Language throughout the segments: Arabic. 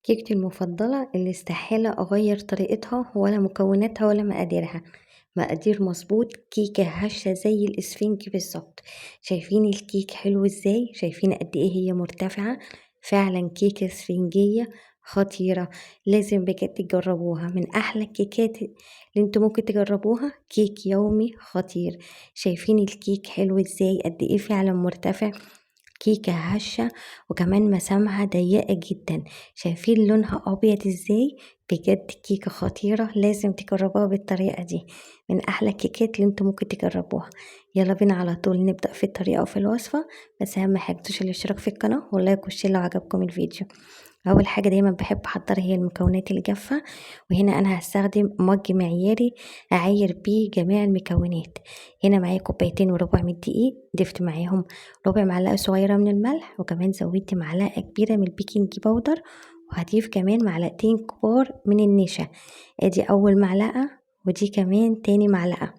كيكتي المفضلة اللي استحالة أغيّر طريقتها ولا مكوناتها ولا مقاديرها، مقادير مضبوط، كيكة هشة زي الإسفنج بالضبط. شايفين الكيك حلو إزاي، شايفين قد إيه هي مرتفعة، فعلًا كيكة إسفنجية خطيرة، لازم بجد تجربوها، من أحلى الكيكات اللي أنتم ممكن تجربوها، كيك يومي خطير. شايفين الكيك حلو إزاي، قد إيه فعلًا مرتفع، كيكة هشة وكمان مسامها ضيّقة جدًا. شايفين لونها أبيض إزاي، بجد كيكة خطيرة لازم تجربوها بالطريقة دي، من أحلى الكيكات اللي انتم ممكن تجربوها. يلا بينا على طول نبدأ في الطريقة وفي الوصفة، بس أهم حاجة متنسوش الاشتراك في القناة واللايك والشير لو عجبكم الفيديو. أول حاجة دايما بحب أحضرها هي المكونات الجافة، وهنا أنا هستخدم مج معياري أعاير بيه جميع المكونات. هنا معايا كوبايتين وربع من الدقيق، ضفت معاهم ربع معلقة صغيرة من الملح، وكمان زودت معلقة كبيرة من البيكنج باودر، وهضيف كمان معلقتين كبار من النشا. ادي أول معلقة، ودي كمان تاني معلقة.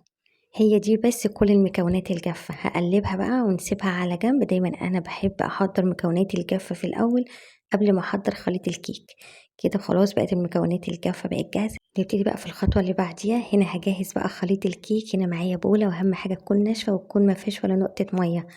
هي دي بس كل المكونات الجافة، هقلبها بقى ونسيبها على جنب. دايما أنا بحب أحضر مكونات الجافة في الأول قبل ما أحضر خليط الكيك. كده خلاص بقت المكونات الجافة بقت جاهزة. نبتدي بقى في الخطوة اللي بعديها. هنا هجهز بقى خليط الكيك. هنا معايا بولة، وأهم حاجة تكون ناشفة وتكون مفيش ولا نقطة مية.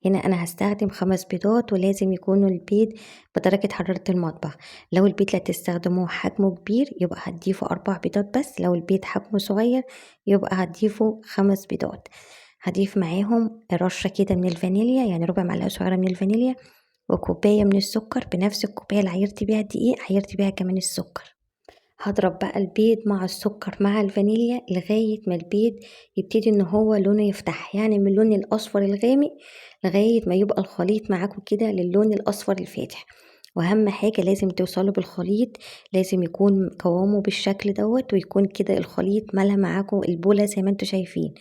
هنا أنا هستخدم 5 بيضات، ولازم يكونوا البيض بدرجة حرارة المطبخ. لو البيض اللي هتستخدموه حجمه كبير يبقى هتضيفوا 4 بيضات بس، لو البيض حجمه صغير يبقى هتضيفوا 5 بيضات. هضيف معاهم رشة كده من الفانيليا، يعني ربع معلقة صغيرة من الفانيليا، وكوباية من السكر، بنفس الكوباية اللي عيرت بيها الدقيق عيرت بيها كمان السكر. هضرب بقى البيض مع السكر مع الفانيليا لغاية ما البيض يبتدي ان هو لونه يفتح، يعني من اللون الاصفر الغامق لغاية ما يبقى الخليط معاكم كده للون الاصفر الفاتح. واهم حاجة لازم توصلوا بالخليط، لازم يكون قوامه بالشكل دوت، ويكون كده الخليط ملا معاكم البولة زي ما انتوا شايفين،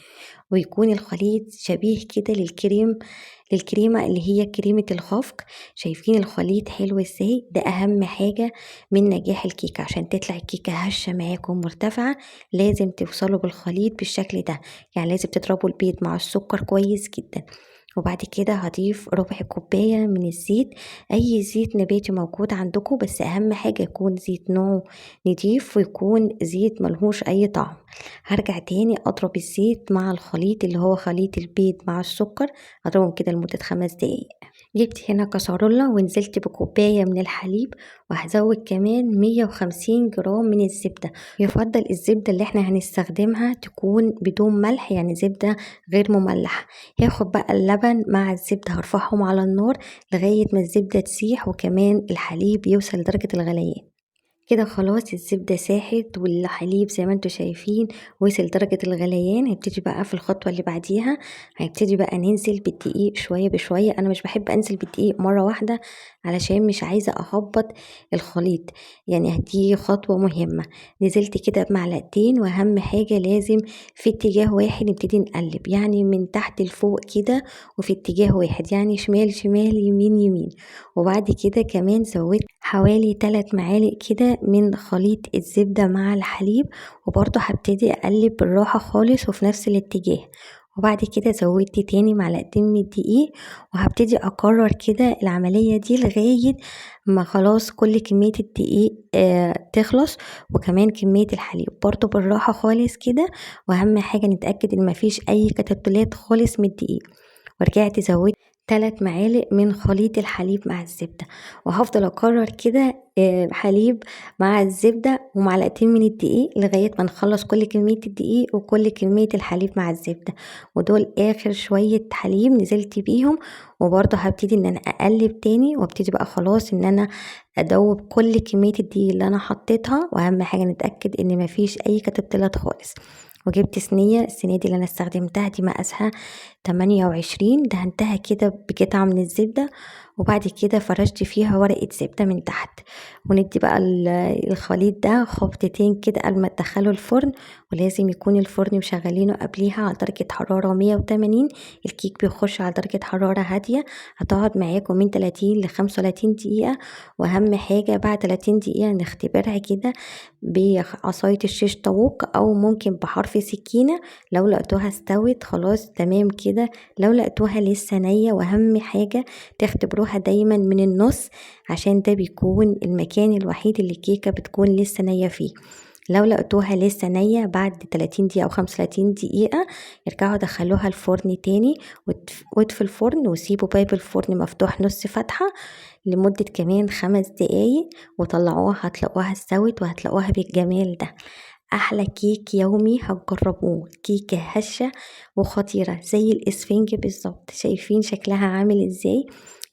ويكون الخليط شبيه كده للكريمة اللي هي كريمة الخفق. شايفين الخليط حلو ازاي، ده اهم حاجة من نجاح الكيكة. عشان تطلع الكيكة هشة معاكم مرتفعة لازم توصلوا بالخليط بالشكل ده، يعني لازم تضربوا البيض مع السكر كويس جدا. وبعد كده هضيف ربع كوباية من الزيت، أي زيت نباتي موجود عندكم، بس أهم حاجة يكون زيت نوعه نضيف، ويكون زيت ملهوش أي طعم. هرجع تاني أضرب الزيت مع الخليط اللي هو خليط البيض مع السكر، أضربهم كده لمدة 5 دقايق. جبت هنا كسرولة ونزلت بكوباية من الحليب، وهزود كمان 150 جرام من الزبدة. يفضل الزبدة اللي احنا هنستخدمها تكون بدون ملح، يعني زبدة غير مملحة. هاخد بقى اللبن مع الزبدة هرفعهم على النار لغاية ما الزبدة تسيح، وكمان الحليب يوصل لدرجة الغليان. كده خلاص الزبدة ساحت والحليب زي ما انتوا شايفين وصل درجة الغليان. هنبتدي بقى في الخطوة اللي بعديها، هنبتدي بقى ننزل بالدقيق شوية بشوية. انا مش بحب انزل بالدقيق مرة واحدة علشان مش عايزة اهبط الخليط، يعني دي خطوة مهمة. نزلت كده بمعلقتين، واهم حاجة لازم في اتجاه واحد نبتدي نقلب، يعني من تحت لفوق كده، وفي اتجاه واحد، يعني شمال شمال يمين يمين. وبعد كده كمان زودت حوالي 3 معالق كده من خليط الزبدة مع الحليب، وبرضه هبتدي اقلب بالراحة خالص وفي نفس الاتجاه. وبعد كده زودت تاني معلقتين من الدقيق، وهبتدي اكرر كده العملية دي لغاية ما خلاص كل كمية الدقيق تخلص، وكمان كمية الحليب برضه بالراحة خالص كده. واهم حاجة نتأكد ان مفيش اي كتلات خالص من الدقيق. ورجعت زودت 3 معالق من خليط الحليب مع الزبدة، وهفضل اكرر كده حليب مع الزبدة ومعلقتين من الدقيق لغاية ما نخلص كل كمية الدقيق وكل كمية الحليب مع الزبدة. ودول اخر شوية حليب نزلت بيهم. وبرضه هبتدي ان انا اقلب تاني، وابتدي بقى خلاص ان انا ادوب كل كمية الدقيق اللي انا حطيتها. واهم حاجة نتأكد ان مفيش اي كتبتلات خالص. وجبت صينية، الصينية دي اللي انا استخدمتها دي مقاسها 28، دهنتها كده بقطعة من الزبدة، وبعد كده فرشت فيها ورقة زبدة من تحت. وندي بقى الخليط ده خبطتين كده قبل ما تدخله الفرن، ولازم يكون الفرن مشغلينه قبليها على درجة حرارة 180. الكيك بيخش على درجة حرارة هادية، هتقعد معاكم من 30 ل 35 دقيقة. واهم حاجة بعد 30 دقيقة نختبرها كده بعصاية الشيش طاووق، او ممكن بحرف سكينة. لو لقيتوها استوت خلاص تمام كده، لو لقيتوها لسه نية، واهم حاجة تختبروها دايما من النص عشان ده بيكون المكان الوحيد اللي الكيكة بتكون لسه نية فيه. لو لقيتوها لسه نية بعد 30 دقيقة أو 35 دقيقة ارجعوا دخلوها الفرن تاني واطفوا الفرن وسيبوا باب الفرن مفتوح نص فتحة لمدة كمان 5 دقايق وطلعوها، هتلاقوها استوت وهتلاقوها بالجمال ده. أحلى كيك يومي هتجربوه، كيكة هشة وخطيرة زي الإسفنج بالظبط. شايفين شكلها عامل ازاي؟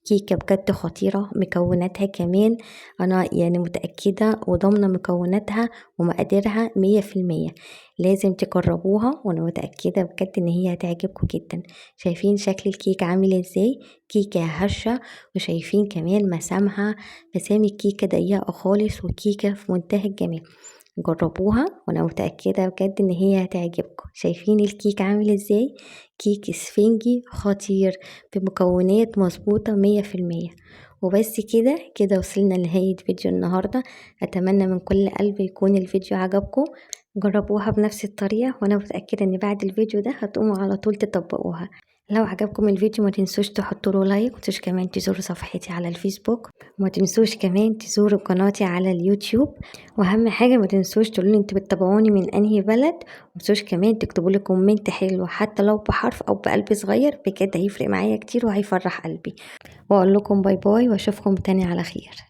كيكة بجد خطيرة. مكوناتها كمان أنا يعني متأكدة وضامنة مكوناتها ومقاديرها 100%. لازم تجربوها وأنا متأكدة بجد إن هي هتعجبكم جدا. شايفين شكل الكيكة عامل ازاي؟ كيكة هشة، وشايفين كمان مسام الكيكة ضيقة خالص وكيكة في منتهى الجمال. جربوها وانا متأكدة بجد ان هي هتعجبكم. شايفين الكيك عامل ازاي؟ كيك اسفنجي خطير بمكونات مظبوطة 100%. وبس كده وصلنا لنهاية فيديو النهاردة. اتمنى من كل قلب يكون الفيديو عجبكم. جربوها بنفس الطريقة وانا متأكدة ان بعد الفيديو ده هتقوموا على طول تطبقوها. لو عجبكم الفيديو ما تنسوش تحطوا له لايك، وتنسوش كمان تزوروا صفحتي على الفيسبوك، وما تنسوش كمان تزوروا قناتي على اليوتيوب. واهم حاجه ما تنسوش تقولوا لي انتوا بتتابعوني من انهي بلد، وما تنسوش كمان تكتبوا لي كومنت حلو حتى لو بحرف او بقلب صغير، بجد هيفرق معايا كتير وهيفرح قلبي. واقول لكم باي باي واشوفكم تاني على خير.